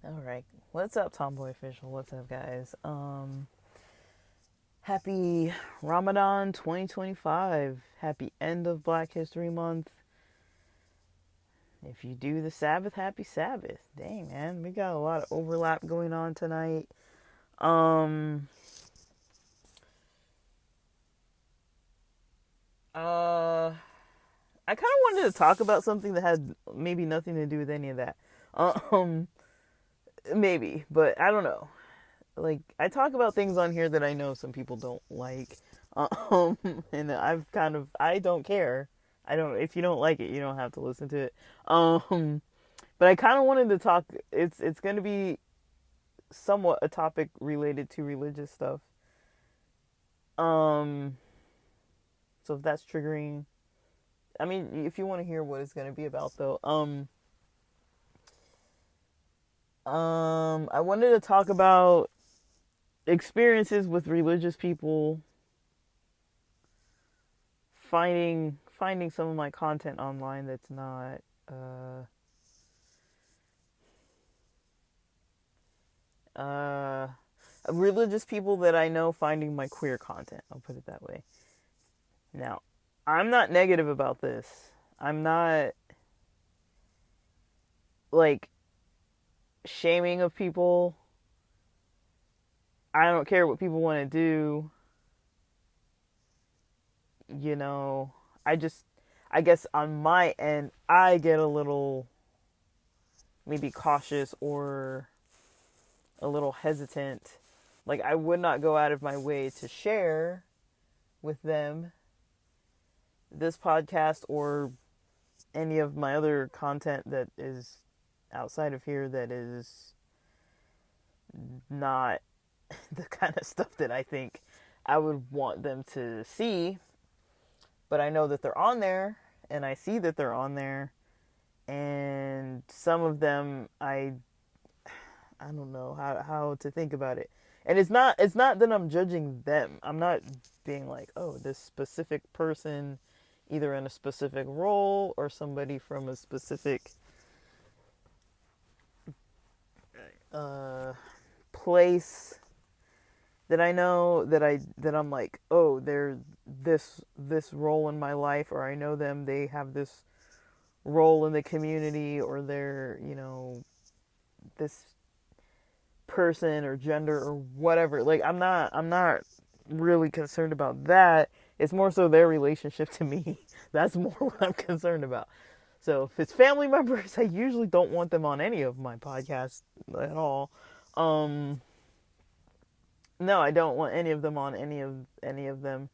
All right. What's up, Tomboy Official? What's up, guys? Happy Ramadan 2025. Happy end of Black History Month. If you do the Sabbath, happy Sabbath. Dang, man. We got a lot of overlap going on tonight. Um, I kind of wanted to talk about something that had maybe nothing to do with any of that. Um, maybe, but I don't know. Like, I talk about things on here that I know some people don't like. Um, and I don't care. If you don't like it, you don't have to listen to it. But I kind of wanted to talk, it's going to be somewhat a topic related to religious stuff. Um, so if that's triggering, I mean, if you want to hear what it's going to be about though, I wanted to talk about experiences with religious people finding some of my content online that's not uh religious people that I know finding my queer content. I'll put it that way. Now, I'm not negative about this. I'm not like shaming of people. I don't care what people want to do. You know, I guess on my end, I get a little maybe cautious or a little hesitant. Like, I would not go out of my way to share with them this podcast or any of my other content that is outside of here that is not the kind of stuff that I think I would want them to see. But I know that they're on there and I see that they're on there, and some of them I don't know how to think about it. And it's not that I'm judging them. I'm not being like, oh, this specific person either in a specific role or somebody from a specific uh place that I know that I'm like, oh, they're this role in my life, or I know them, they have this role in the community, or they're, this person or gender or whatever. Like, I'm not really concerned about that. It's more so their relationship to me. That's more what I'm concerned about. So if it's family members, I usually don't want them on any of my podcasts at all. Um no, I don't want any of them on any of them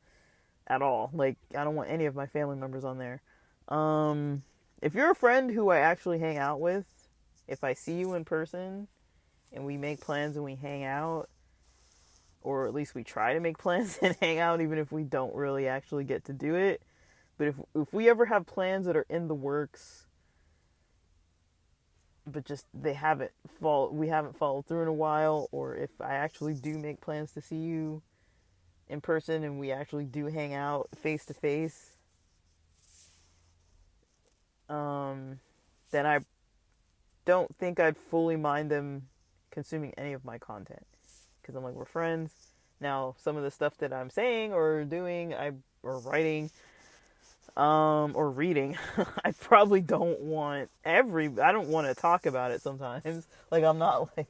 at all. Like, I don't want any of my family members on there. Um if you're a friend who I actually hang out with, if I see you in person and we make plans and we hang out, or at least we try to make plans and hang out, even if we don't really actually get to do it. But if we ever have plans that are in the works, but just we haven't followed through in a while, or if I actually do make plans to see you in person and we actually do hang out face to face, then I don't think I'd fully mind them consuming any of my content, because I'm like, we're friends. Now, some of the stuff that I'm saying or doing, or writing, or reading, I probably don't want I don't want to talk about it sometimes. Like, I'm not like,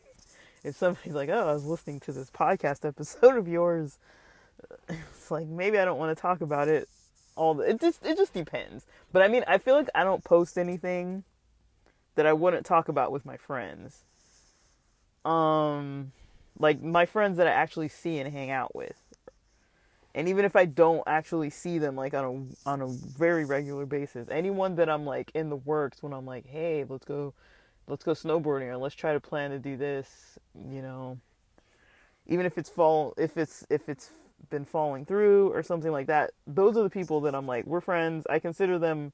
if somebody's like, oh, I was listening to this podcast episode of yours, it's like, maybe I don't want to talk about it it just depends. But I mean, I feel like I don't post anything that I wouldn't talk about with my friends. Um, like my friends that I actually see and hang out with. And even if I don't actually see them like on a very regular basis, anyone that I'm like in the works, when I'm like, hey, let's go snowboarding, or let's try to plan to do this, even if it's been falling through or something like that, those are the people that I'm like, we're friends. I consider them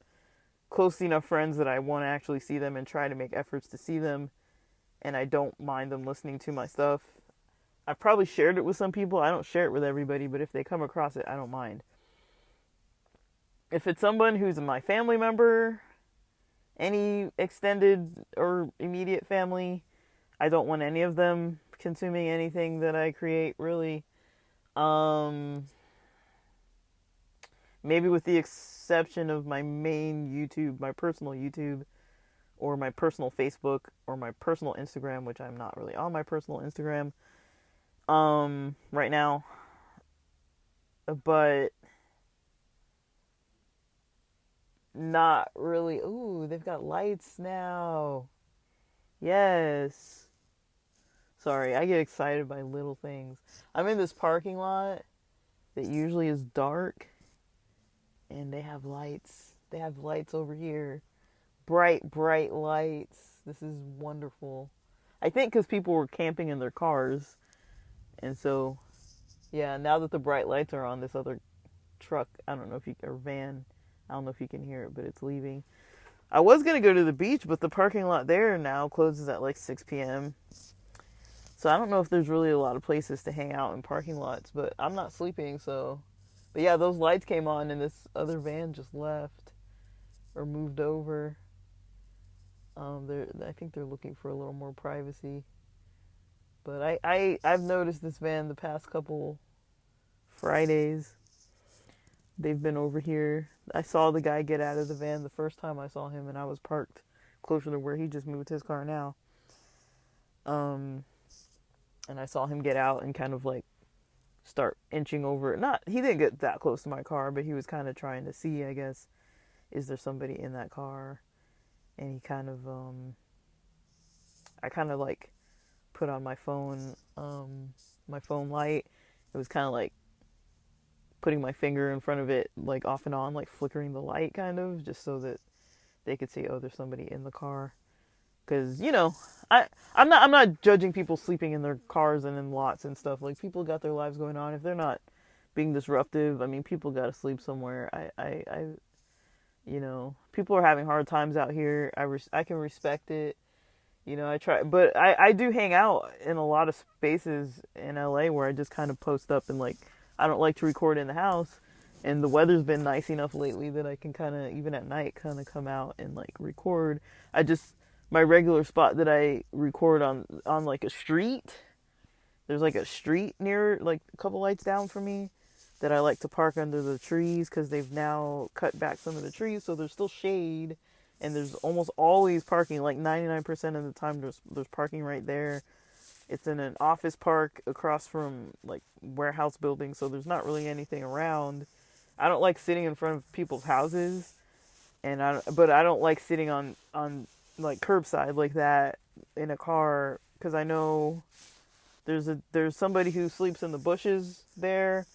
close enough friends that I want to actually see them and try to make efforts to see them, and I don't mind them listening to my stuff. I've probably shared it with some people. I don't share it with everybody, but if they come across it, I don't mind. If it's someone who's my family member, any extended or immediate family, I don't want any of them consuming anything that I create, really. Um, Maybe with the exception of my main YouTube, my personal YouTube, or my personal Facebook, or my personal Instagram, which I'm not really on my personal Instagram right now. But not really. Ooh, they've got lights now. Yes. Sorry, I get excited by little things. I'm in this parking lot that usually is dark, and they have lights. They have lights over here. Bright, bright lights. This is wonderful. I think because people were camping in their cars. And so, yeah, now that the bright lights are on, this other truck, I don't know if you, or van, I don't know if you can hear it, but it's leaving. I was going to go to the beach, but the parking lot there now closes at like 6 p.m. So I don't know if there's really a lot of places to hang out in parking lots, but I'm not sleeping, so. But yeah, those lights came on and this other van just left or moved over. I think they're looking for a little more privacy. But I've noticed this van the past couple Fridays. They've been over here. I saw the guy get out of the van the first time I saw him, and I was parked closer to where he just moved his car now. And I saw him get out and kind of like start inching over. Not, he didn't get that close to my car, but he was kind of trying to see, I guess, is there somebody in that car? And he kind of, I kind of like put on my phone light. It was kind of like putting my finger in front of it, like off and on, like flickering the light, kind of, just so that they could see, oh, there's somebody in the car. Because I'm not judging people sleeping in their cars and in lots and stuff. Like, people got their lives going on. If they're not being disruptive, I mean, people got to sleep somewhere. People are having hard times out here. I can respect it. I try, but I do hang out in a lot of spaces in LA where I just kind of post up and, like, I don't like to record in the house. And the weather's been nice enough lately that I can kind of, even at night, kind of come out and, like, record. My regular spot that I record on like a street, there's like a street near, like, a couple lights down from me that I like to park under the trees because they've now cut back some of the trees, so there's still shade, and there's almost always parking. Like 99% of the time there's parking right there. It's in an office park across from, like, warehouse buildings, so there's not really anything around. I don't like sitting in front of people's houses, but I don't like sitting on like curbside like that in a car, because I know there's somebody who sleeps in the bushes there,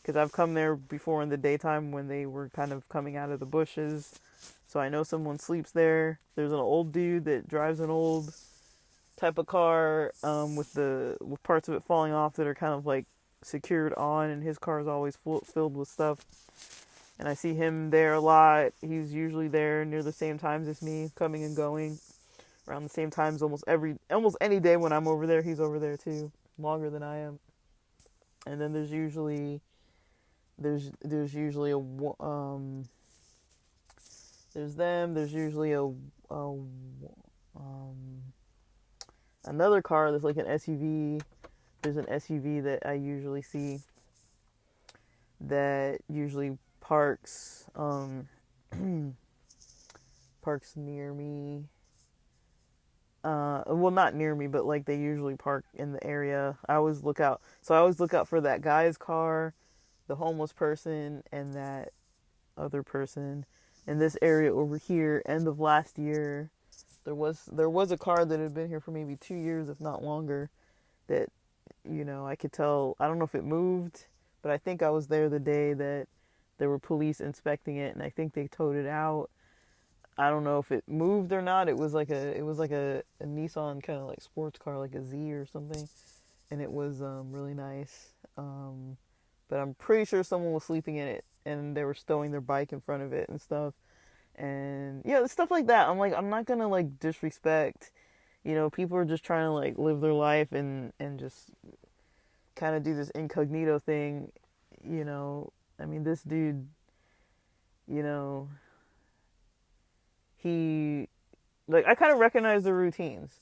because I've come there before in the daytime when they were kind of coming out of the bushes, so I know someone sleeps there. There's an old dude that drives an old type of car, with parts of it falling off that are kind of like secured on, and his car is always filled with stuff. And I see him there a lot. He's usually there near the same times as me, coming and going around the same times almost any day when I'm over there. He's over there too, longer than I am. And then there's usually there's usually another car that's like an SUV. There's an SUV that I usually see that usually parks parks near me. Well, not near me, but like they usually park in the area. I always look out for that guy's car, the homeless person, and that other person. In this area over here, end of last year, there was a car that had been here for maybe 2 years, if not longer, that, I could tell. I don't know if it moved, but I think I was there the day that there were police inspecting it, and I think they towed it out. I don't know if it moved or not. It was like a Nissan kind of like sports car, like a Z or something, and it was really nice. But I'm pretty sure someone was sleeping in it, and they were stowing their bike in front of it and stuff. And yeah, stuff like that. I'm like, I'm not gonna like disrespect. People are just trying to like live their life and just kind of do this incognito thing. I mean, this dude, he, like, I kind of recognize the routines.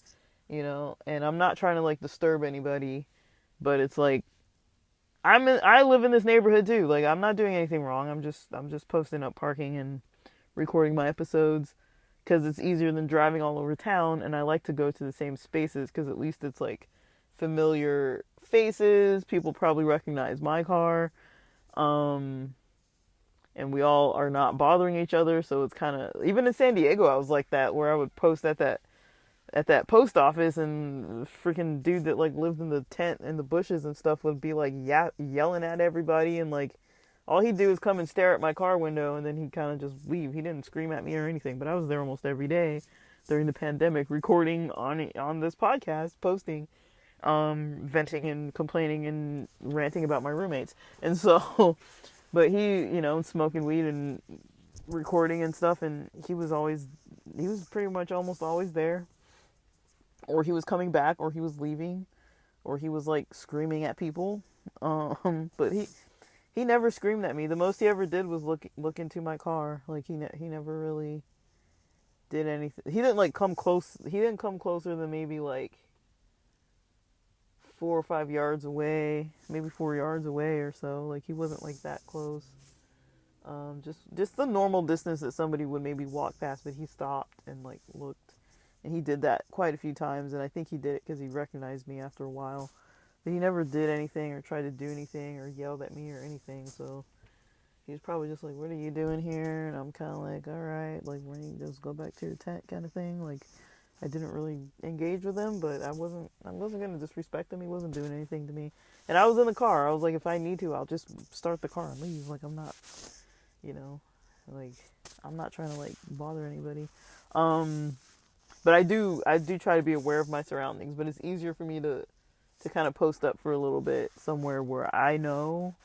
you know, and I'm not trying to like disturb anybody, but it's like I live in this neighborhood too. Like I'm not doing anything wrong. I'm just posting up parking and recording my episodes because it's easier than driving all over town, and I like to go to the same spaces because at least it's like familiar faces. People probably recognize my car. Um and we all are not bothering each other, so it's kind of, even in San Diego I was like that, where I would post at that post office, and the freaking dude that like lived in the tent in the bushes and stuff would be like yelling at everybody, and like all he'd do is come and stare at my car window, and then he'd kind of just leave. He didn't scream at me or anything, but I was there almost every day during the pandemic, recording on this podcast, posting, venting and complaining and ranting about my roommates. And so but he, smoking weed and recording and stuff, and he was pretty much almost always there, or he was coming back, or he was leaving, or he was like screaming at people. But he never screamed at me. The most he ever did was look into my car. Like he never really did anything. He didn't like come close. He didn't come closer than maybe like 4 or 5 yards away, maybe 4 yards away or so. Like he wasn't like that close. Just the normal distance that somebody would maybe walk past, but he stopped and like looked, and he did that quite a few times, and I think he did it because he recognized me after a while. But he never did anything or tried to do anything or yelled at me or anything. So he was probably just like, "What are you doing here?" And I'm kind of like, "All right, like, when you just go back to your tent," kind of thing. Like, I didn't really engage with him, but I wasn't gonna disrespect him. He wasn't doing anything to me, and I was in the car. I was like, if I need to, I'll just start the car and leave. Like, I'm not, you know, like, I'm not trying to like bother anybody. But I do try to be aware of my surroundings. But it's easier for me to kind of post up for a little bit somewhere where I know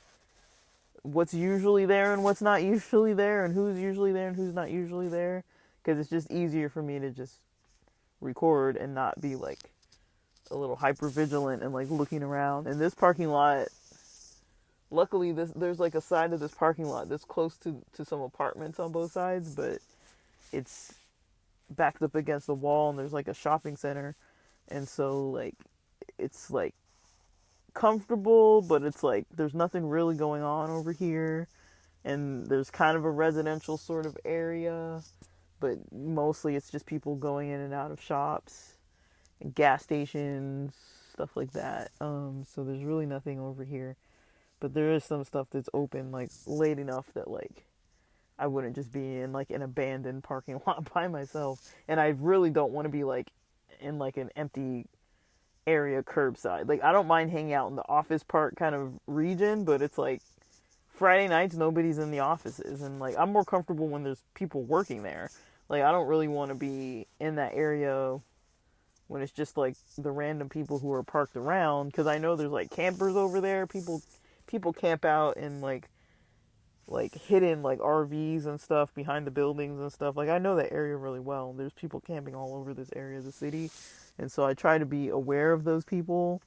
what's usually there and what's not usually there, and who's usually there and who's not usually there, because it's just easier for me to just record and not be like a little hyper vigilant and like looking around. And this parking lot, luckily there's like a side of this parking lot that's close to some apartments on both sides, but it's backed up against the wall, and there's like a shopping center, and so like it's like comfortable, but it's like there's nothing really going on over here, and there's kind of a residential sort of area, but mostly it's just people going in and out of shops and gas stations, stuff like that. So there's really nothing over here, but there is some stuff that's open like late enough that like I wouldn't just be in like an abandoned parking lot by myself, and I really don't want to be like in like an empty area curbside. Like, I don't mind hanging out in the office park kind of region, but it's like Friday nights nobody's in the offices, and like I'm more comfortable when there's people working there. Like, I don't really want to be in that area when it's just like the random people who are parked around, because I know there's like campers over there. People camp out in like hidden like RVs and stuff behind the buildings and stuff. Like, I know that area really well. There's people camping all over this area of the city. And so I try to be aware of those people,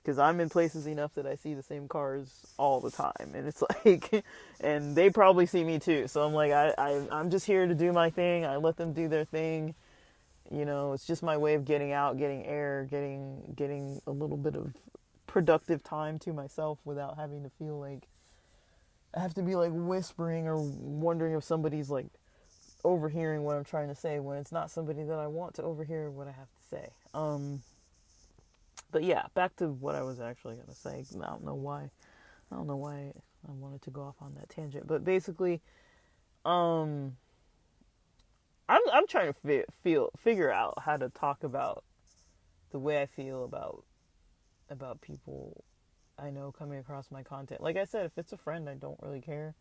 because I'm in places enough that I see the same cars all the time. And it's like, and they probably see me too. So I'm like, I'm just here to do my thing. I let them do their thing. You know, it's just my way of getting out, getting air, getting a little bit of productive time to myself without having to feel like I have to be like whispering or wondering if somebody's like overhearing what I'm trying to say, when it's not somebody that I want to overhear what I have to say. But yeah, back to what I was actually going to say. I don't know why I wanted to go off on that tangent, but basically, I'm trying to figure out how to talk about the way I feel about people I know coming across my content. Like I said, if it's a friend, I don't really care.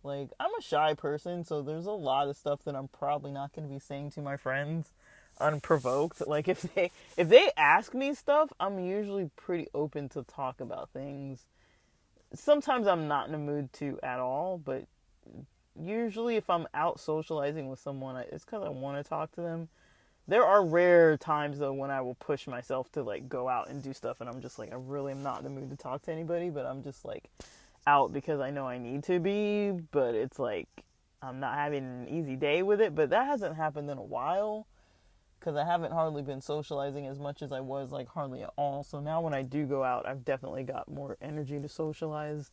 Like, I'm a shy person, so there's a lot of stuff that I'm probably not going to be saying to my friends unprovoked. Like, if they ask me stuff, I'm usually pretty open to talk about things. Sometimes I'm not in a mood to at all, but usually if I'm out socializing with someone, it's because I want to talk to them. There are rare times, though, when I will push myself to, like, go out and do stuff, and I'm just like, I really am not in the mood to talk to anybody, but I'm just, like, out because I know I need to be, but it's like I'm not having an easy day with it. But that hasn't happened in a while, because I haven't hardly been socializing as much as I was, like hardly at all. So now when I do go out, I've definitely got more energy to socialize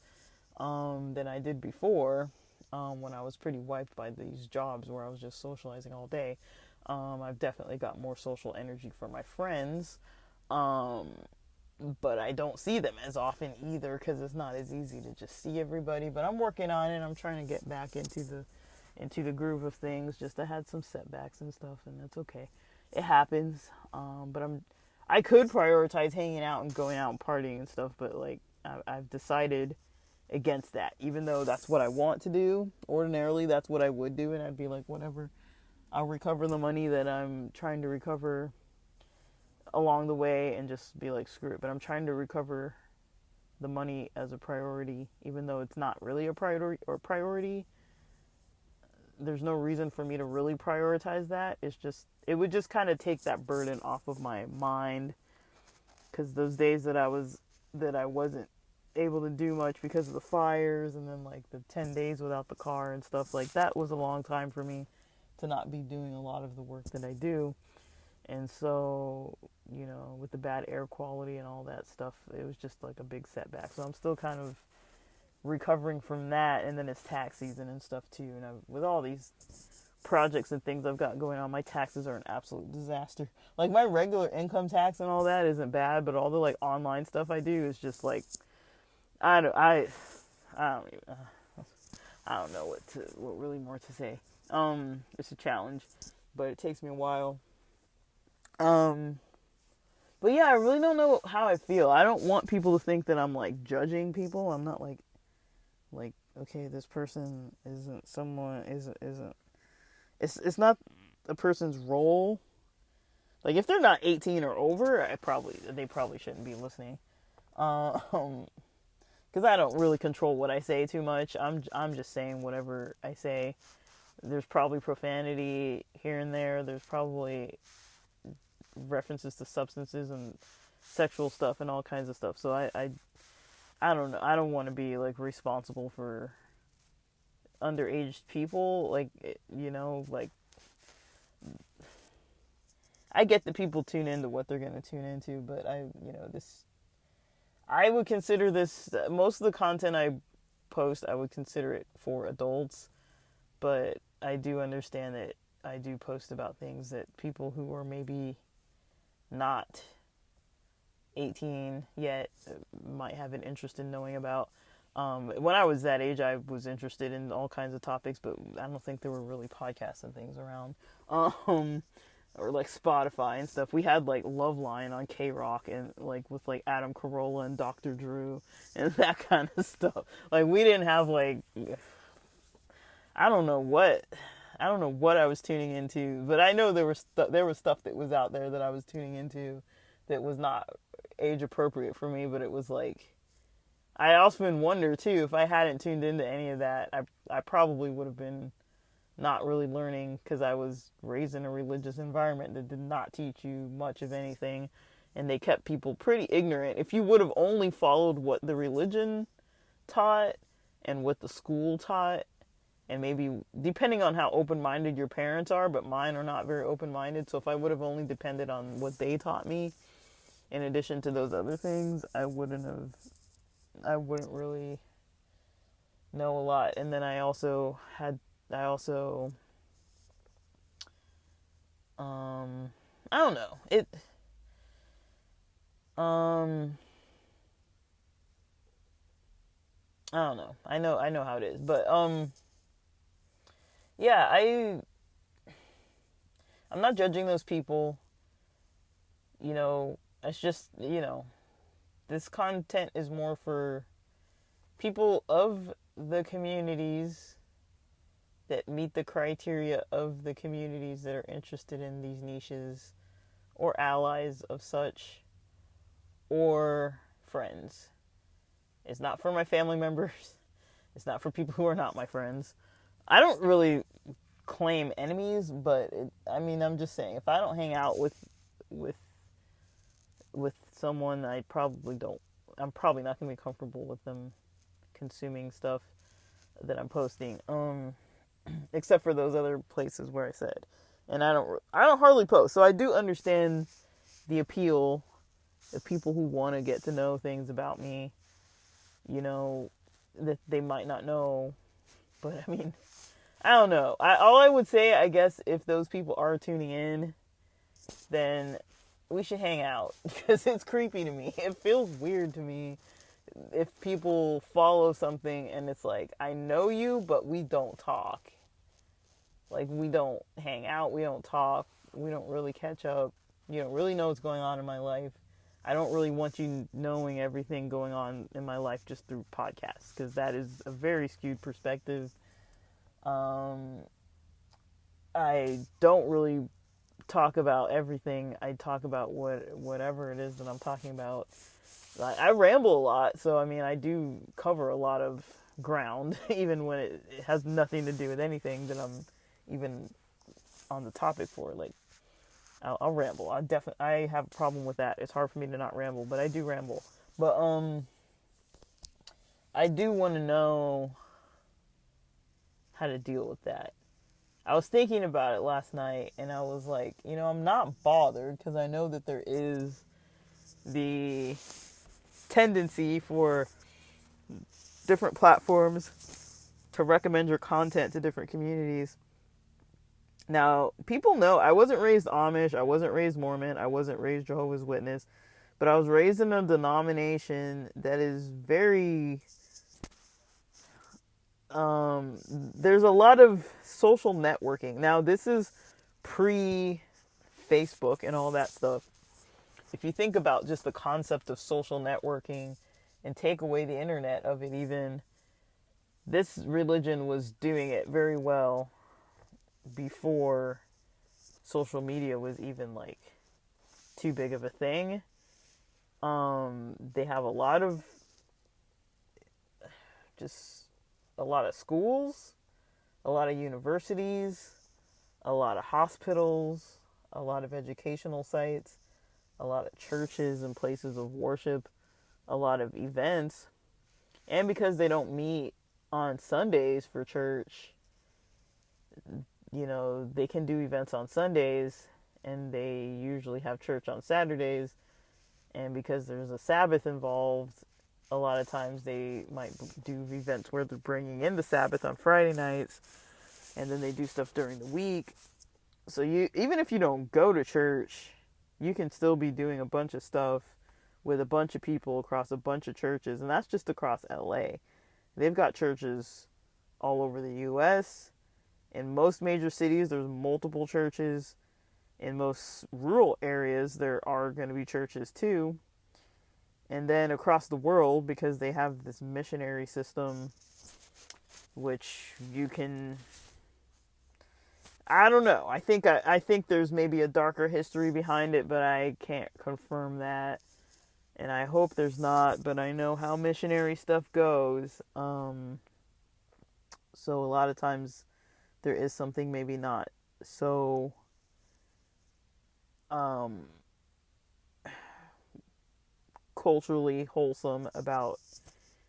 than I did before, when I was pretty wiped by these jobs where I was just socializing all day. I've definitely got more social energy for my friends, um, but I don't see them as often either because it's not as easy to just see everybody. But I'm working on it. I'm trying to get back into the groove of things. Just I had some setbacks and stuff, and that's okay. It happens. But I could prioritize hanging out and going out and partying and stuff, but like I've decided against that. Even though that's what I want to do, ordinarily that's what I would do, and I'd be like, whatever. I'll recover the money that I'm trying to recover along the way and just be like, screw it. But I'm trying to recover the money as a priority, even though it's not really a priority. There's no reason for me to really prioritize that. It would just kind of take that burden off of my mind, because those days that I wasn't able to do much because of the fires, and then like the 10 days without the car and stuff, like that was a long time for me to not be doing a lot of the work that I do. And so, with the bad air quality and all that stuff, it was just like a big setback. So I'm still kind of recovering from that, and then it's tax season and stuff too. And with all these projects and things I've got going on, my taxes are an absolute disaster. Like my regular income tax and all that isn't bad, but all the like online stuff I do is just like I don't know what really more to say. It's a challenge, but it takes me a while. But yeah, I really don't know how I feel. I don't want people to think that I'm like judging people. I'm not like okay, this person isn't someone isn't it's not a person's role. Like if they're not 18 or over, they probably shouldn't be listening. Because I don't really control what I say too much. I'm just saying whatever I say. There's probably profanity here and there. There's probably references to substances and sexual stuff and all kinds of stuff. So I don't know. I don't want to be like responsible for underage people. Like, like I get that people tune into what they're going to tune into, but I would consider this, most of the content I post, I would consider it for adults, but I do understand that I do post about things that people who are maybe not 18 yet might have an interest in knowing about. When I was that age, I was interested in all kinds of topics, but I don't think there were really podcasts and things around. Or like Spotify and stuff. We had like Loveline on K-Rock and like with like Adam Carolla and Dr. Drew and that kind of stuff. Like we didn't have like, I don't know what I was tuning into, but I know there was stuff that was out there that I was tuning into that was not age appropriate for me, but it was like, I often wonder too, if I hadn't tuned into any of that, I probably would have been not really learning, because I was raised in a religious environment that did not teach you much of anything, and they kept people pretty ignorant. If you would have only followed what the religion taught and what the school taught, and maybe depending on how open-minded your parents are, but mine are not very open-minded, so if I would have only depended on what they taught me in addition to those other things, I wouldn't really know a lot. And then I also I don't know. I don't know. I know how it is, but yeah, I'm not judging those people. It's just, this content is more for people of the communities that meet the criteria of the communities that are interested in these niches, or allies of such, or friends. It's not for my family members. It's not for people who are not my friends. I don't really claim enemies, but I'm just saying, if I don't hang out with someone, I'm probably not going to be comfortable with them consuming stuff that I'm posting. Except for those other places where I said and I don't hardly post. So I do understand the appeal of people who want to get to know things about me, you know, that they might not know. But I mean, I don't know. All I would say, I guess, if those people are tuning in, then we should hang out because it's creepy to me. It feels weird to me if people follow something and it's like, I know you, but we don't talk. Like, we don't hang out, we don't talk, we don't really catch up. You don't really know what's going on in my life. I don't really want you knowing everything going on in my life just through podcasts, because that is a very skewed perspective. I don't really talk about everything. I talk about whatever it is that I'm talking about. I ramble a lot, so I mean, I do cover a lot of ground, even when it has nothing to do with anything that I'm even on the topic for. Like, I'll ramble. I have a problem with that. It's hard for me to not ramble, but I do ramble. But I do want to know how to deal with that. I was thinking about it last night, and I was like, I'm not bothered because I know that there is the tendency for different platforms to recommend your content to different communities. Now, people know I wasn't raised Amish, I wasn't raised Mormon, I wasn't raised Jehovah's Witness, but I was raised in a denomination that is very there's a lot of social networking. Now, this is pre-Facebook and all that stuff. If you think about just the concept of social networking and take away the internet of it even, this religion was doing it very well before social media was even like too big of a thing. They have a lot of schools, a lot of universities, a lot of hospitals, a lot of educational sites, a lot of churches and places of worship, a lot of events. And because they don't meet on Sundays for church, they can do events on Sundays, and they usually have church on Saturdays. And because there's a Sabbath involved, a lot of times they might do events where they're bringing in the Sabbath on Friday nights, and then they do stuff during the week. So even if you don't go to church, you can still be doing a bunch of stuff with a bunch of people across a bunch of churches, and that's just across LA. They've got churches all over the US. In most major cities, there's multiple churches. In most rural areas, there are going to be churches too. And then across the world, because they have this missionary system, which you can, I don't know. I think there's maybe a darker history behind it, but I can't confirm that. And I hope there's not, but I know how missionary stuff goes. So a lot of times there is something maybe not so culturally wholesome about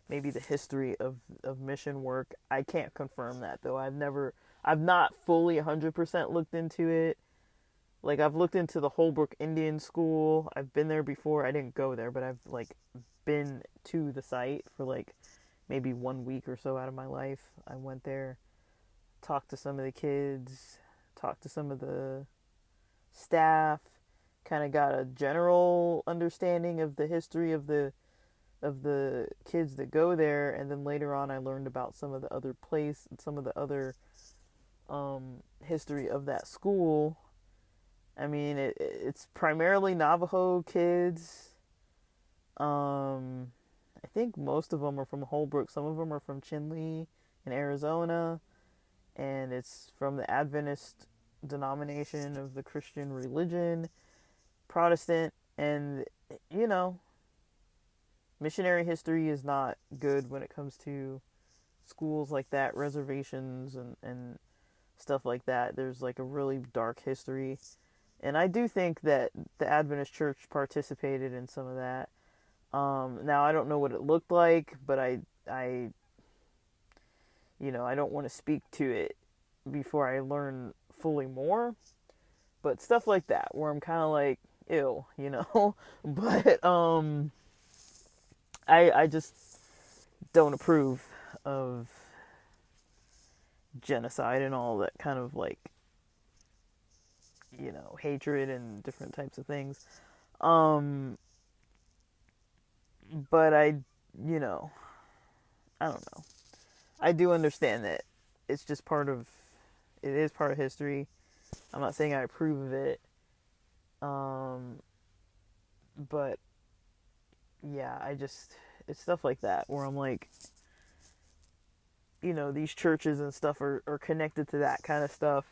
maybe the history of mission work. I can't confirm that though. I've not fully 100% looked into it. Like, I've looked into the Holbrook Indian School. I've been there before. I didn't go there, but I've like been to the site for like maybe 1 week or so out of my life. I went there, talked to some of the kids, talked to some of the staff, kind of got a general understanding of the history of the kids that go there, and then later on I learned about some of the other history of that school. I mean, it's primarily Navajo kids. I think most of them are from Holbrook. Some of them are from Chinle in Arizona, and it's from the Adventist denomination of the Christian religion, Protestant. And missionary history is not good when it comes to schools like that, reservations and stuff like that. There's like a really dark history. And I do think that the Adventist Church participated in some of that. Now, I don't know what it looked like, but I don't want to speak to it before I learn fully more. But stuff like that where I'm kind of like, ew, you know. But I just don't approve of genocide and all that kind of like, you know, hatred and different types of things. Um, but you know, I don't know. I do understand that it's just it is part of history. I'm not saying I approve of it. Um, but yeah, it's stuff like that where I'm like, you know, these churches and stuff are connected to that kind of stuff.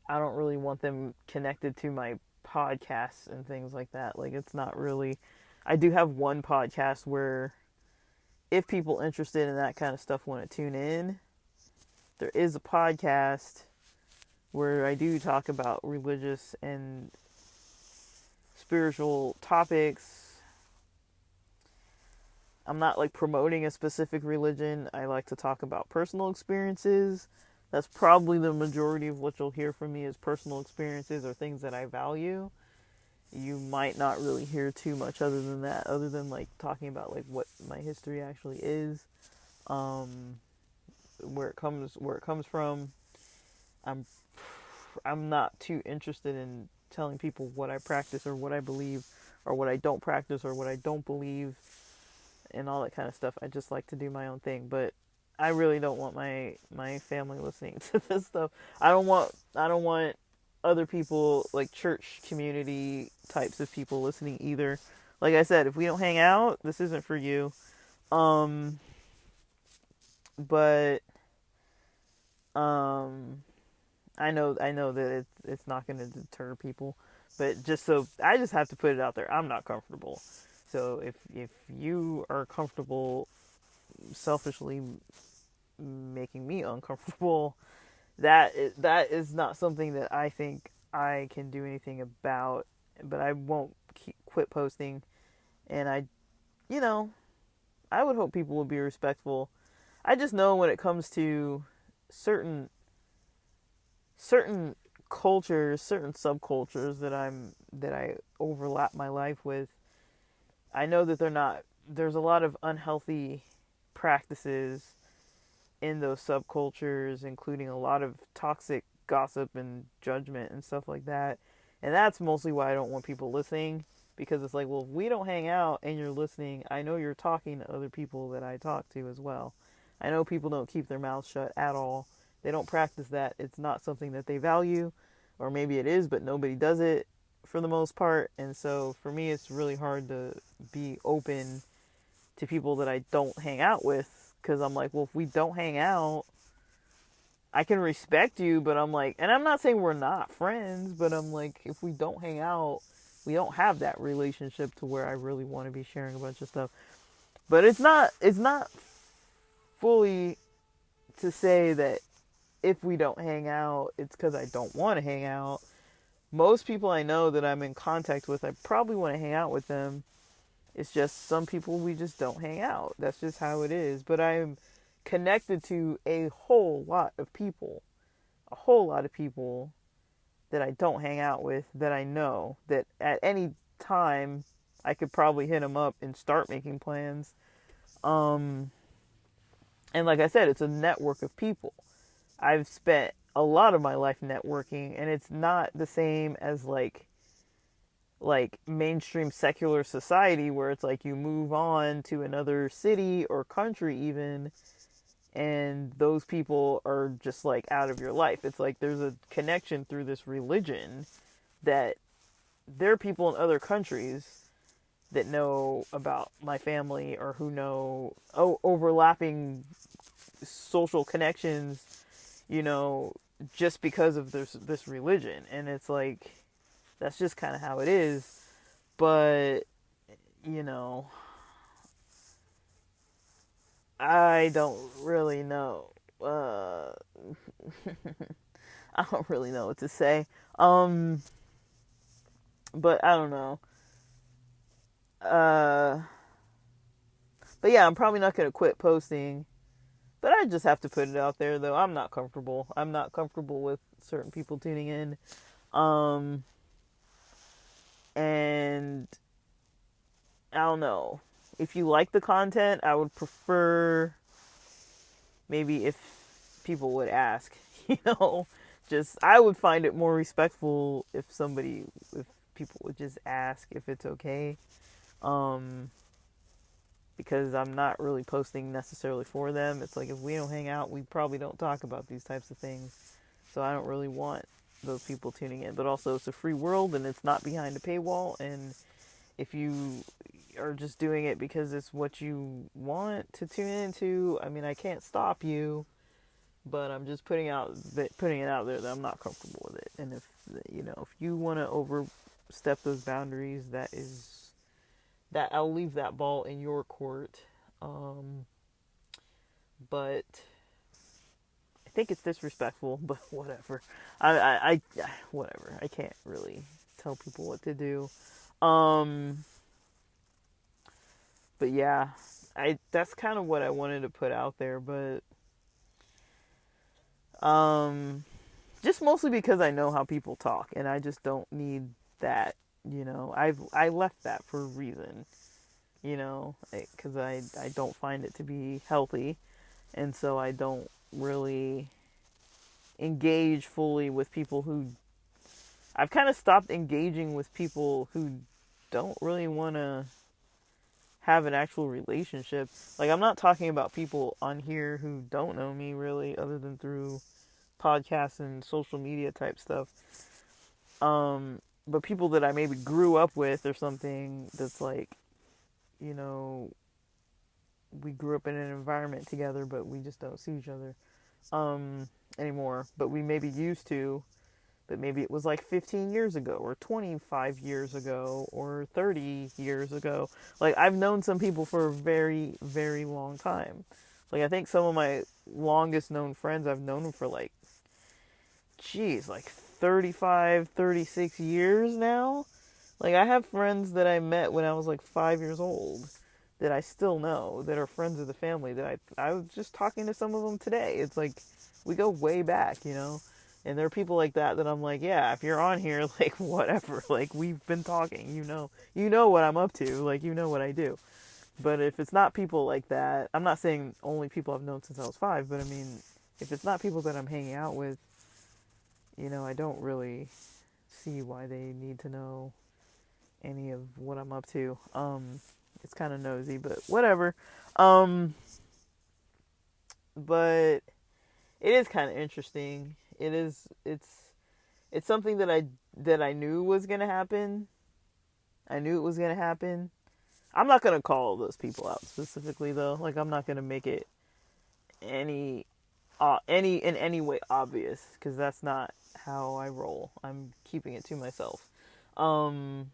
I don't really want them connected to my podcasts and things like that. Like, it's not really. I do have one podcast where if people interested in that kind of stuff want to tune in, there is a podcast where I do talk about religious and spiritual topics. I'm not like promoting a specific religion. I like to talk about personal experiences. That's probably the majority of what you'll hear from me is personal experiences or things that I value. You might not really hear too much other than that, other than like talking about like what my history actually is, um, where it comes from. I'm I'm not too interested in telling people what I practice or what I believe or what I don't practice or what I don't believe and all that kind of stuff. I just like to do my own thing, but I really don't want my family listening to this stuff. I don't want other people like church community types of people listening either. Like I said, if we don't hang out, this isn't for you. Um but um I know that it's not going to deter people, but just so I just have to put it out there. I'm not comfortable. So if you are comfortable selfishly making me uncomfortable, that is not something that I think I can do anything about. But I won't quit posting, and you know, I would hope people would be respectful. I just know when it comes to certain certain cultures, certain subcultures that I overlap my life with, I know that there's a lot of unhealthy practices in those subcultures, including a lot of toxic gossip and judgment and stuff like that. And that's mostly why I don't want people listening, because it's like, well, if we don't hang out and you're listening, I know you're talking to other people that I talk to as well. I know people don't keep their mouths shut at all. They don't practice that. It's not something that they value, or maybe it is, but nobody does it for the most part. And so for me, it's really hard to be open to people that I don't hang out with, because I'm like, well, if we don't hang out, I can respect you, but I'm like, and I'm not saying we're not friends, but I'm like, if we don't hang out, we don't have that relationship to where I really want to be sharing a bunch of stuff. But it's not fully to say that if we don't hang out, it's because I don't want to hang out. Most people I know that I'm in contact with, I probably want to hang out with them. It's just some people we just don't hang out. That's just how it is. But I'm connected to a whole lot of people. A whole lot of people that I don't hang out with, that I know that at any time I could probably hit them up and start making plans. And like I said, it's a network of people. I've spent a lot of my life networking, and it's not the same as like mainstream secular society where it's like you move on to another city or country even, and those people are just like out of your life. It's like there's a connection through this religion that there are people in other countries that know about my family, or who know overlapping social connections, you know, just because of this religion. And it's like, that's just kind of how it is. But, you know, I don't really know. I don't really know what to say. But I don't know. Uh, but yeah, I'm probably not going to quit posting. But I just have to put it out there, though. I'm not comfortable. I'm not comfortable with certain people tuning in. Um, and I don't know. If you like the content, I would prefer maybe if people would ask, you know, just I would find it more respectful if people would just ask if it's okay. Um, because I'm not really posting necessarily for them. It's like if we don't hang out, we probably don't talk about these types of things. So I don't really want those people tuning in. But also, it's a free world and it's not behind a paywall. And if you are just doing it because it's what you want to tune into, I mean, I can't stop you, but I'm just putting it out there that I'm not comfortable with it. And if you want to overstep those boundaries, that I'll leave that ball in your court. But I think it's disrespectful, but whatever. Whatever. I can't really tell people what to do. Um, but yeah, that's kind of what I wanted to put out there, but just mostly because I know how people talk, and I just don't need that. I left that for a reason. Because I don't find it to be healthy, and so I don't really engage fully with people who I've kind of stopped engaging with people who don't really want to have an actual relationship. Like, I'm not talking about people on here who don't know me really, other than through podcasts and social media type stuff. But people that I maybe grew up with or something that's like, you know, we grew up in an environment together, but we just don't see each other anymore. But we maybe used to, but maybe it was like 15 years ago or 25 years ago or 30 years ago. Like, I've known some people for a very, very long time. Like, I think some of my longest known friends, I've known them for like 35, 36 years now. Like, I have friends that I met when I was like 5 years old that I still know, that are friends of the family, that I was just talking to some of them today. It's like, we go way back, and there are people like that I'm like, yeah, if you're on here, like, whatever, like, we've been talking, you know what I'm up to, like, you know what I do. But if it's not people like that, I'm not saying only people I've known since I was 5, but I mean, if it's not people that I'm hanging out with, I don't really see why they need to know any of what I'm up to. It's kind of nosy, but whatever. But it is kind of interesting. It's something that I knew was gonna happen. I knew it was gonna happen. I'm not gonna call those people out specifically though. Like, I'm not gonna make it in any way obvious, because that's not how I roll. I'm keeping it to myself. Um,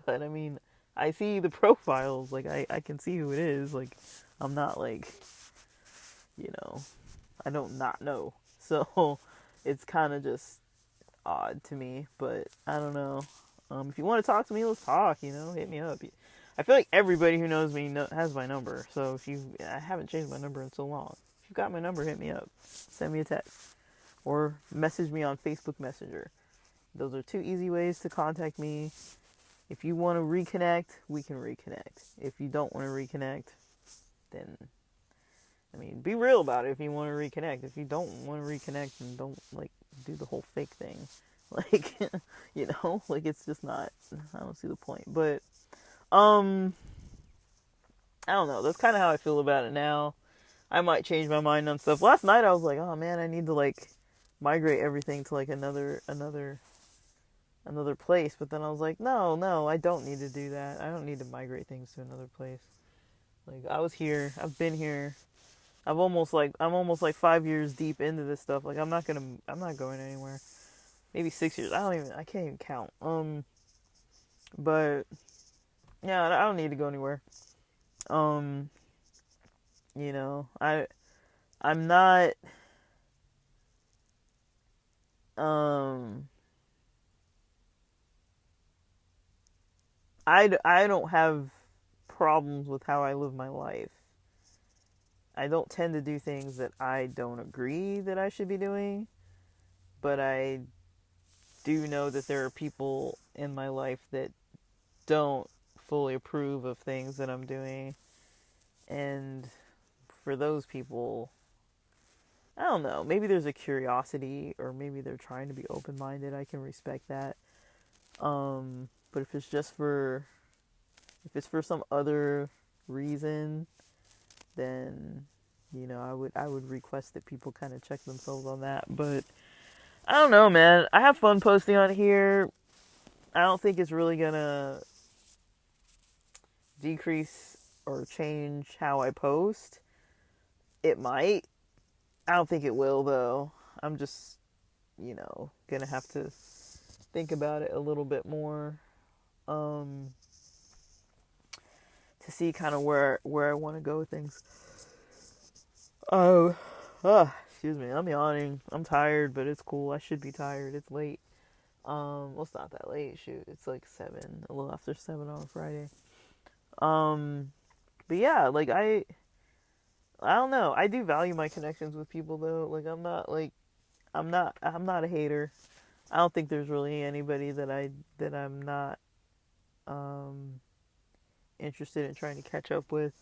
but I mean, I see the profiles. Like, I can see who it is. Like, I'm not like, you know, I don't not know. So it's kind of just odd to me. But I don't know. If you want to talk to me, let's talk. Hit me up. I feel like everybody who knows me has my number. So I haven't changed my number in so long. If you got my number, hit me up. Send me a text or message me on Facebook Messenger. Those are 2 easy ways to contact me. If you want to reconnect, we can reconnect. If you don't want to reconnect, then, I mean, be real about it if you want to reconnect. If you don't want to reconnect, then don't, like, do the whole fake thing. Like, like, it's just not, I don't see the point. But, I don't know. That's kind of how I feel about it now. I might change my mind on stuff. Last night I was like, oh man, I need to, like, migrate everything to, like, another place. But then I was like, no, I don't need to do that. I don't need to migrate things to another place. Like, I was here. I've been here. I'm almost like 5 years deep into this stuff. Like, I'm not going anywhere. Maybe 6 years. I can't even count. But yeah, I don't need to go anywhere. Um, I'm not, I don't have problems with how I live my life. I don't tend to do things that I don't agree that I should be doing, but I do know that there are people in my life that don't fully approve of things that I'm doing. And for those people, I don't know, maybe there's a curiosity or maybe they're trying to be open-minded. I can respect that. But if it's for some other reason, then I would request that people kind of check themselves on that. But I don't know, man. I have fun posting on here. I don't think it's really gonna decrease or change how I post. It might. I don't think it will, though. I'm just, gonna have to think about it a little bit more, um, to see kind of where I want to go with things. Oh, excuse me. I'm yawning. I'm tired, but it's cool. I should be tired. It's late. Well, it's not that late. Shoot, it's like 7, a little after 7 on a Friday. But yeah, like I don't know. I do value my connections with people though. Like I'm not a hater. I don't think there's really anybody that I'm not interested in trying to catch up with.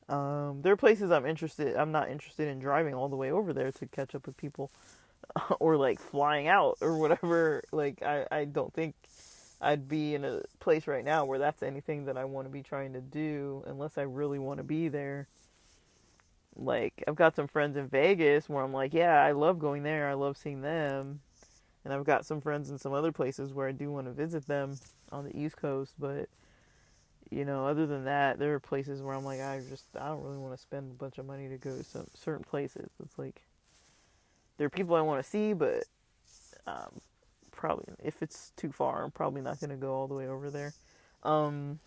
There are places I'm not interested in driving all the way over there to catch up with people or like flying out or whatever. Like I don't think I'd be in a place right now where that's anything that I want to be trying to do unless I really want to be there. Like, I've got some friends in Vegas where I'm like, yeah, I love going there. I love seeing them. And I've got some friends in some other places where I do want to visit them on the East Coast. But, other than that, there are places where I'm like, I don't really want to spend a bunch of money to go to some certain places. It's like, there are people I want to see, but probably, if it's too far, I'm probably not going to go all the way over there. But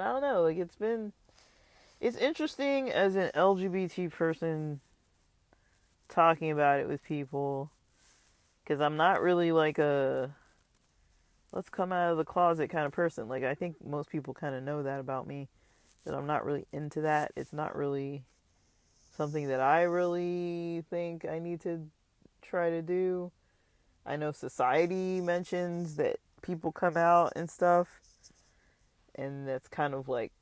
I don't know, like, it's interesting as an LGBT person talking about it with people, because I'm not really like a let's come out of the closet kind of person. Like, I think most people kind of know that about me, that I'm not really into that. It's not really something that I really think I need to try to do. I know society mentions that people come out and stuff, and that's kind of like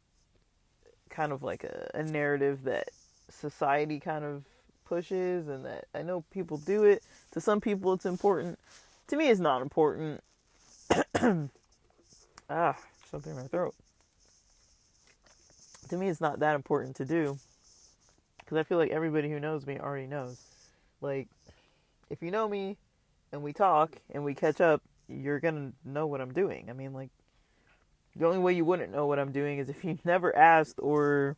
a narrative that society kind of pushes, and that I know people do it. To some people it's important. To me it's not important. Something in my throat. To me it's not that important to do, because I feel like everybody who knows me already knows. Like, if you know me and we talk and we catch up, you're gonna know what I'm doing. I mean, like, the only way you wouldn't know what I'm doing is if you never asked, or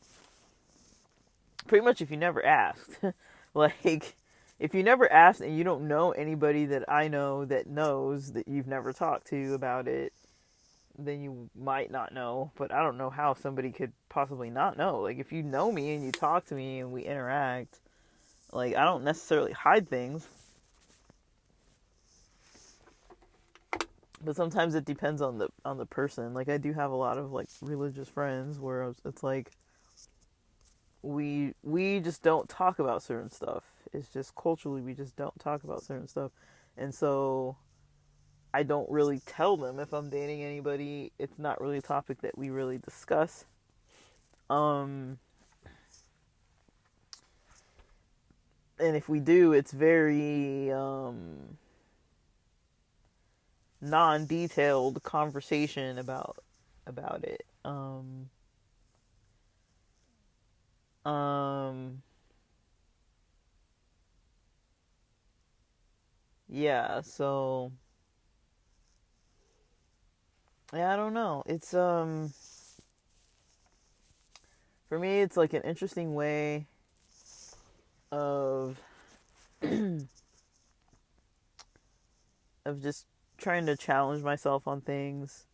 pretty much if you never asked. Like, if you never asked and you don't know anybody that I know that knows that you've never talked to about it, then you might not know. But I don't know how somebody could possibly not know. Like, if you know me and you talk to me and we interact, like, I don't necessarily hide things. But sometimes it depends on the person. Like, I do have a lot of like religious friends where it's like we just don't talk about certain stuff. It's just culturally we just don't talk about certain stuff, and so I don't really tell them if I'm dating anybody. It's not really a topic that we really discuss. And if we do, it's very non-detailed conversation about it. Yeah, so yeah, I don't know. It's for me it's like an interesting way of of just trying to challenge myself on things.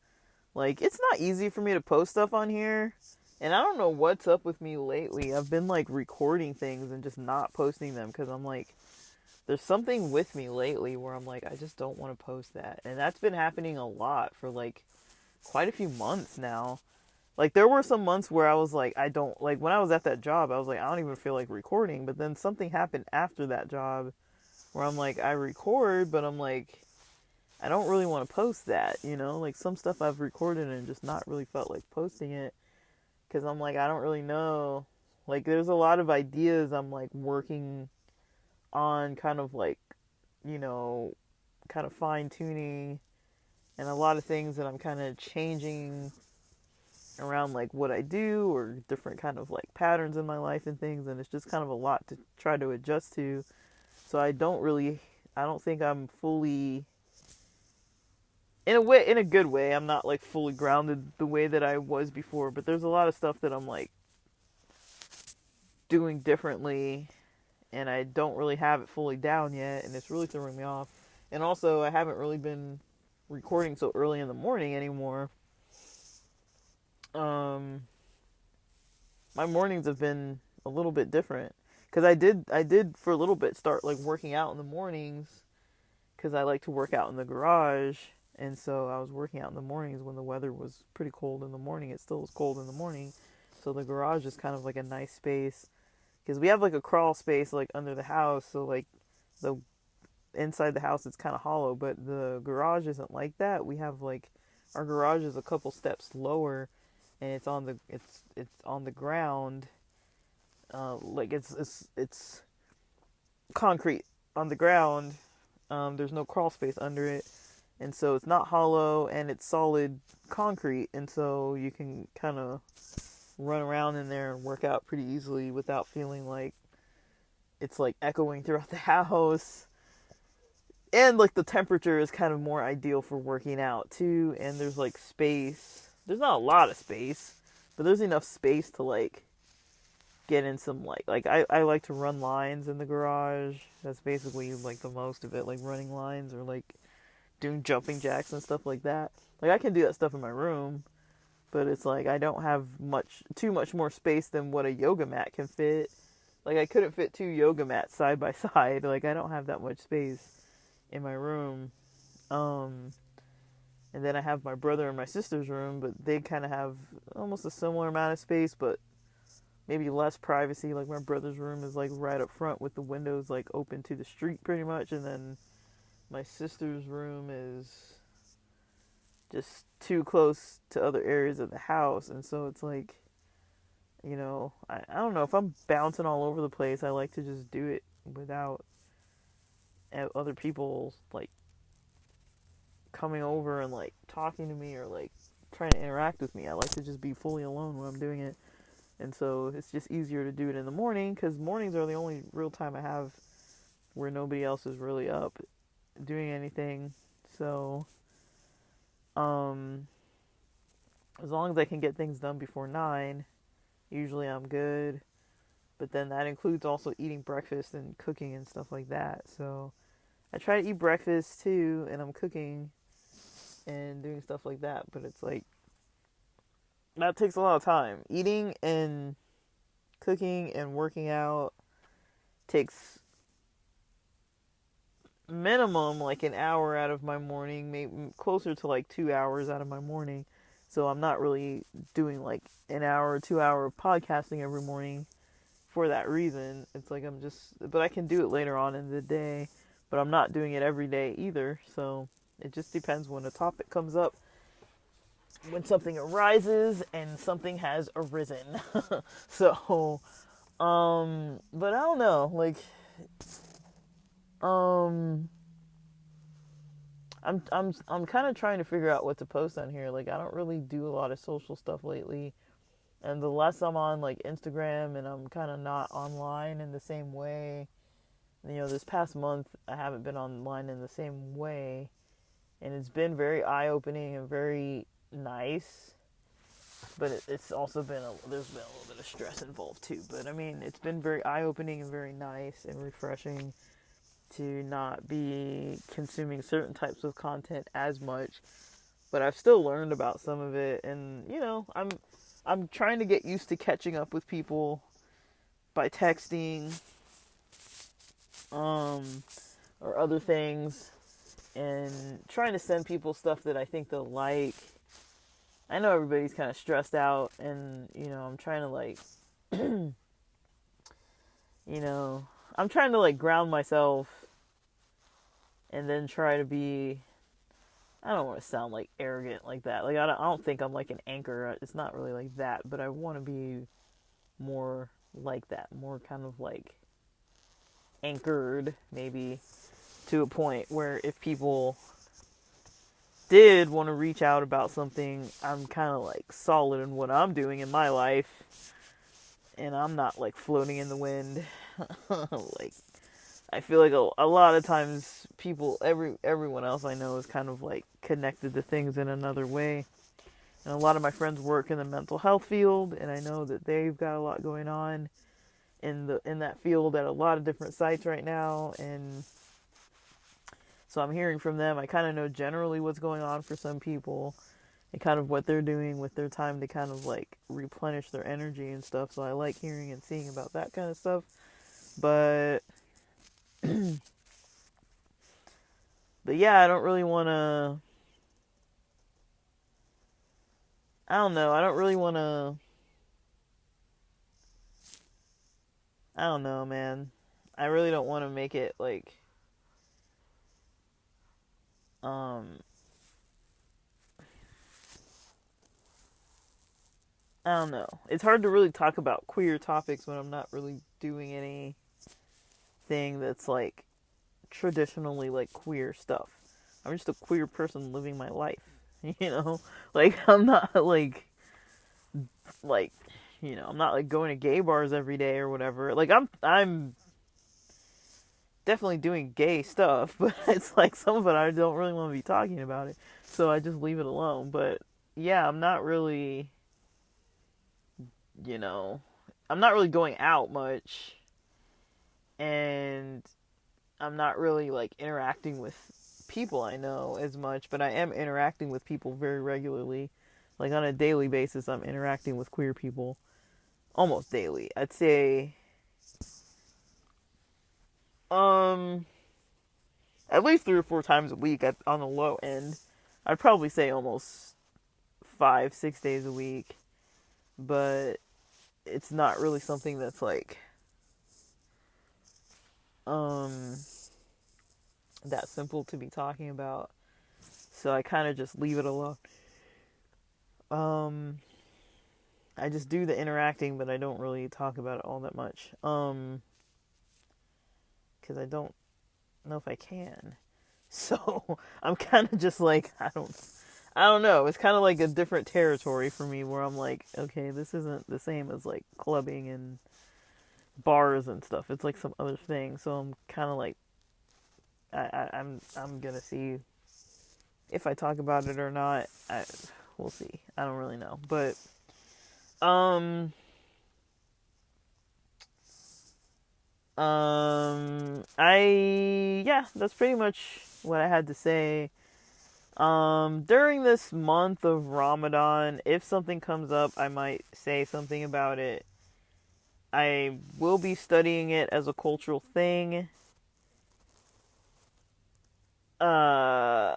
Like, it's not easy for me to post stuff on here. And I don't know what's up with me lately. I've been like recording things and just not posting them because I'm like, there's something with me lately where I'm like, I just don't want to post that. And that's been happening a lot for like quite a few months now. Like, there were some months where I was like, I don't, like, when I was at that job, I was like, I don't even feel like recording. But then something happened after that job where I'm like, I record, but I'm like, I don't really want to post that, you know? Like some stuff I've recorded and just not really felt like posting it because I'm like, I don't really know. Like there's a lot of ideas I'm like working on, kind of like, you know, kind of fine tuning, and a lot of things that I'm kind of changing around, like what I do or different kind of like patterns in my life and things, and it's just kind of a lot to try to adjust to. So I don't think I'm fully, in a way, in a good way, I'm not like fully grounded the way that I was before, but there's a lot of stuff that I'm like doing differently, and I don't really have it fully down yet, and it's really throwing me off. And also, I haven't really been recording so early in the morning anymore. Um, my mornings have been a little bit different because I did for a little bit start like working out in the mornings because I like to work out in the garage, and so I was working out in the mornings when the weather was pretty cold in the morning. It still was cold in the morning, so the garage is kind of like a nice space because we have like a crawl space like under the house, so like the inside the house it's kind of hollow, but the garage isn't like that. We have like our garage is a couple steps lower, and it's on the ground, like it's concrete on the ground. There's no crawl space under it, and so it's not hollow and it's solid concrete, and so you can kind of run around in there and work out pretty easily without feeling like it's like echoing throughout the house. And like the temperature is kind of more ideal for working out too, and there's like space. There's not a lot of space, but there's enough space to like get in some like I like to run lines in the garage. That's basically like the most of it, like running lines or like doing jumping jacks and stuff like that. Like I can do that stuff in my room, but it's like I don't have too much more space than what a yoga mat can fit. Like I couldn't fit two yoga mats side by side. Like I don't have that much space in my room. And then I have my brother and my sister's room, but they kind of have almost a similar amount of space, but maybe less privacy. Like my brother's room is like right up front with the windows like open to the street pretty much, and then my sister's room is just too close to other areas of the house, and so it's like, you know, I don't know, if I'm bouncing all over the place, I like to just do it without other people like coming over and like talking to me or like trying to interact with me. I like to just be fully alone when I'm doing it. And so it's just easier to do it in the morning because mornings are the only real time I have where nobody else is really up doing anything. So, as long as I can get things done before 9, usually I'm good. But then that includes also eating breakfast and cooking and stuff like that. So I try to eat breakfast too, and I'm cooking and doing stuff like that. But it's like, that takes a lot of time. Eating and cooking and working out takes minimum like an hour out of my morning, maybe closer to like 2 hours out of my morning. So I'm not really doing like an hour or 2 hour of podcasting every morning for that reason. It's like but I can do it later on in the day, but I'm not doing it every day either. So it just depends when a topic comes up, when something arises and something has arisen. So, but I don't know, like, I'm kind of trying to figure out what to post on here. Like, I don't really do a lot of social stuff lately, and the less I'm on like Instagram, and I'm kind of not online in the same way. You know, this past month I haven't been online in the same way, and it's been very eye-opening and very nice. But it's also there's been a little bit of stress involved too. But I mean, it's been very eye-opening and very nice and refreshing to not be consuming certain types of content as much. But I've still learned about some of it, and you know, I'm trying to get used to catching up with people by texting, or other things, and trying to send people stuff that I think they'll like. I know everybody's kind of stressed out, and you know, I'm trying to like, you know, I'm trying to like ground myself, and then try to be I don't want to sound like arrogant like that. Like I don't think I'm like an anchor. It's not really like that, but I want to be more like that, more kind of like anchored maybe to a point where if people did want to reach out about something, I'm kind of like solid in what I'm doing in my life and I'm not like floating in the wind. Like I feel like a lot of times people everyone else I know is kind of like connected to things in another way. And a lot of my friends work in the mental health field and I know that they've got a lot going on in that field at a lot of different sites right now, and so I'm hearing from them. I kind of know generally what's going on for some people and kind of what they're doing with their time to kind of like replenish their energy and stuff. So I like hearing and seeing about that kind of stuff. But but yeah, I don't really want to. I don't know. I don't really want to. I don't know, man. I really don't want to make it like um I don't know. It's hard to really talk about queer topics when I'm not really doing anything that's like traditionally like queer stuff. I'm just a queer person living my life, you know? Like I'm not like I'm not like going to gay bars every day or whatever. Like I'm definitely doing gay stuff, but it's like some of it I don't really want to be talking about it. So I just leave it alone. But yeah, I'm not really, you know, I'm not really going out much and I'm not really like interacting with people I know as much, but I am interacting with people very regularly. Like on a daily basis, I'm interacting with queer people almost daily. I'd say um at least 3 or 4 times a week on the low end. I'd probably say almost 5, 6 days a week, but it's not really something that's like um that simple to be talking about. So I kind of just leave it alone. Um, I just do the interacting, but I don't really talk about it all that much. Because I don't know if I can. So I'm kind of just like I don't know. It's kind of like a different territory for me where I'm like, okay, this isn't the same as like clubbing and bars and stuff. It's like some other thing. So I'm kind of like, I'm gonna see if I talk about it or not. We'll see. I don't really know, but um yeah, that's pretty much what I had to say. During this month of Ramadan, if something comes up, I might say something about it. I will be studying it as a cultural thing. Uh,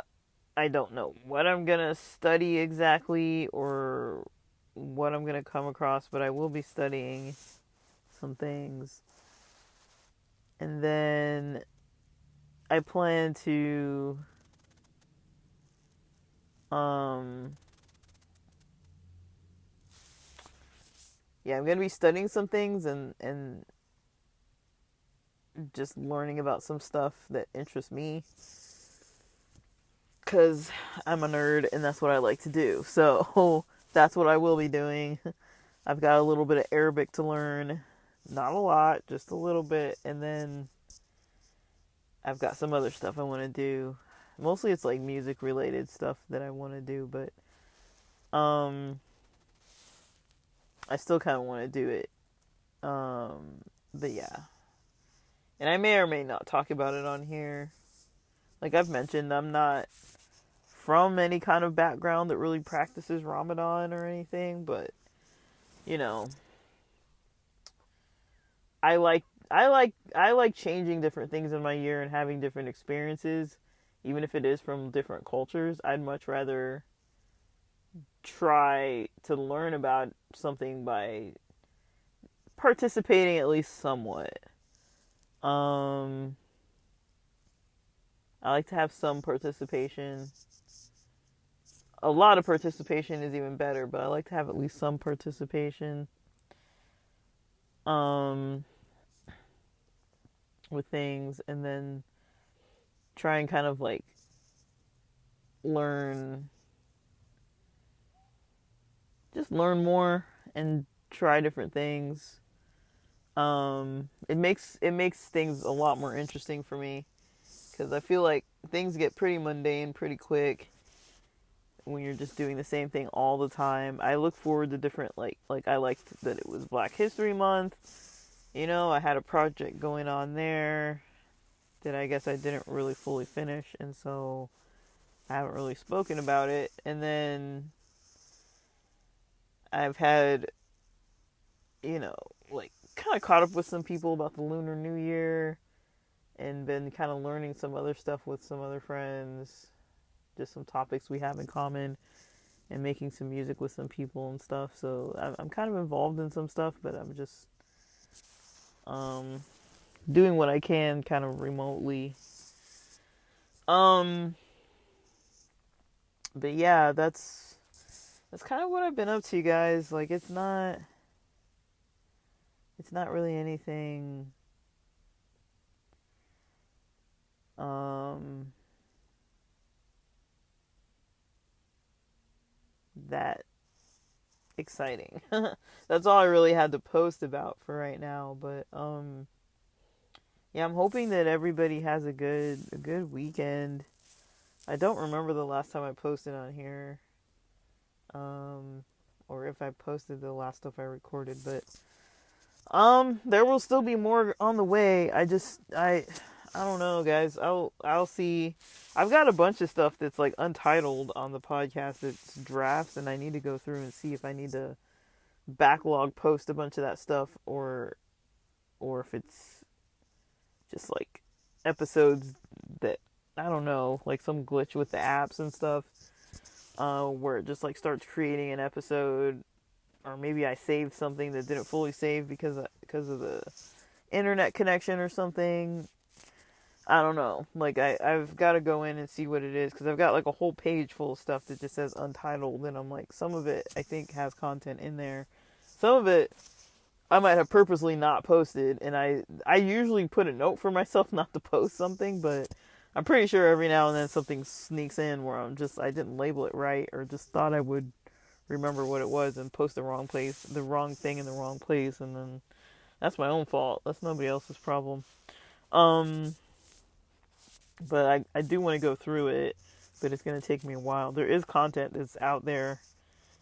I don't know what I'm gonna study exactly or what I'm gonna come across, but I will be studying some things. And then I plan to um yeah, I'm gonna be studying some things and just learning about some stuff that interests me because I'm a nerd and that's what I like to do. So that's what I will be doing. I've got a little bit of Arabic to learn, not a lot, just a little bit, and then I've got some other stuff I want to do. Mostly it's like music related stuff that I want to do, but I still kind of want to do it. But yeah. And I may or may not talk about it on here. Like I've mentioned, I'm not from any kind of background that really practices Ramadan or anything, but you know, I like changing different things in my year and having different experiences, even if it is from different cultures. I'd much rather try to learn about something by participating at least somewhat. Um, I like to have some participation. a lot of participation is even better, but I like to have at least some participation with things, and then try and kind of like learn more and try different things. It makes things a lot more interesting for me, because I feel like things get pretty mundane pretty quick when you're just doing the same thing all the time. I look forward to different, like I liked that it was Black History Month. You know, I had a project going on there that I guess I didn't really fully finish, and so I haven't really spoken about it. And then I've had, like, kind of caught up with some people about the Lunar New Year, and been kind of learning some other stuff with some other friends, just some topics we have in common, and making some music with some people and stuff. So I'm kind of involved in some stuff, but I'm just doing what I can kind of remotely. But yeah, that's kind of what I've been up to, guys. Like, it's not really anything that exciting. That's all I really had to post about for right now. But yeah, I'm hoping that everybody has a good weekend. I don't remember the last time I posted on here, or if I posted the last stuff I recorded, but there will still be more on the way. I don't know, guys. I'll see. I've got a bunch of stuff that's like untitled on the podcast. It's drafts, and I need to go through and see if I need to backlog post a bunch of that stuff, or if it's just like episodes that, I don't know, like some glitch with the apps and stuff, where it just like starts creating an episode, or maybe I saved something that didn't fully save because of the internet connection or something. I don't know. Like, I've got to go in and see what it is, because I've got like a whole page full of stuff that just says untitled, and I'm like, some of it I think has content in there. Some of it I might have purposely not posted, and I usually put a note for myself not to post something, but I'm pretty sure every now and then something sneaks in where I didn't label it right, or just thought I would remember what it was and post the wrong thing in the wrong place, and then that's my own fault. That's nobody else's problem. But I do want to go through it, but it's going to take me a while. There is content that's out there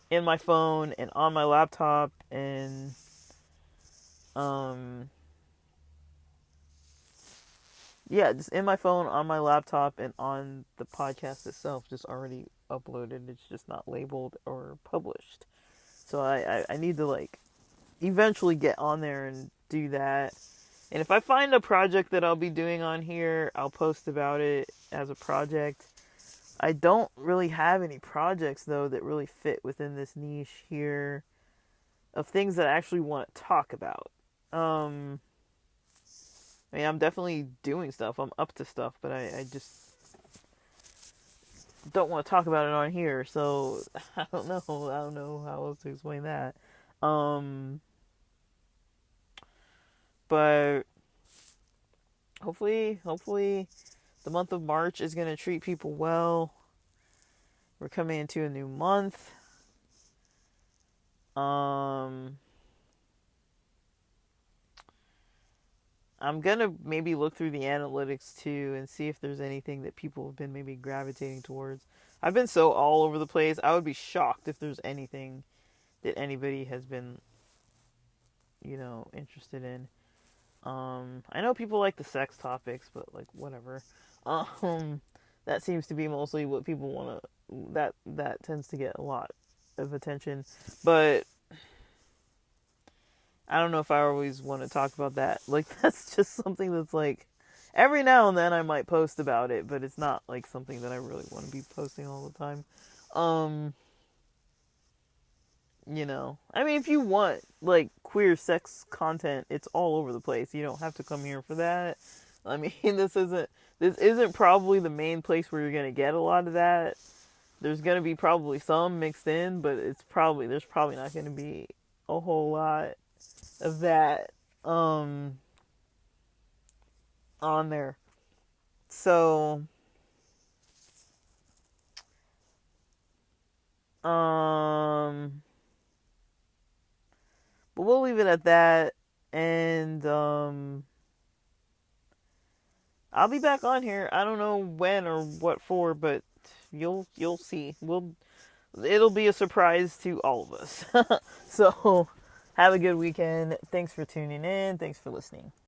in my phone and on my laptop, and yeah, just in my phone, on my laptop, and on the podcast itself, just already uploaded. It's just not labeled or published. So I need to, like, eventually get on there and do that. And if I find a project that I'll be doing on here, I'll post about it as a project. I don't really have any projects, though, that really fit within this niche here of things that I actually want to talk about. I mean, I'm definitely doing stuff. I'm up to stuff, but I just don't want to talk about it on here. So I don't know. I don't know how else to explain that. But hopefully the month of March is going to treat people well. We're coming into a new month. I'm going to maybe look through the analytics too and see if there's anything that people have been maybe gravitating towards. I've been so all over the place. I would be shocked if there's anything that anybody has been, interested in. I know people like the sex topics, but like, whatever. That seems to be mostly what people want to, that tends to get a lot of attention, but I don't know if I always want to talk about that. Like, that's just something that's like, every now and then I might post about it, but it's not like something that I really want to be posting all the time. I mean, if you want like queer sex content, it's all over the place. You don't have to come here for that. I mean, this isn't probably the main place where you're gonna get a lot of that, There's gonna be probably some mixed in, but there's probably not gonna be a whole lot of that on there. So um but we'll leave it at that, and I'll be back on here. I don't know when or what for, but you'll see. It'll be a surprise to all of us. So have a good weekend. Thanks for tuning in. Thanks for listening.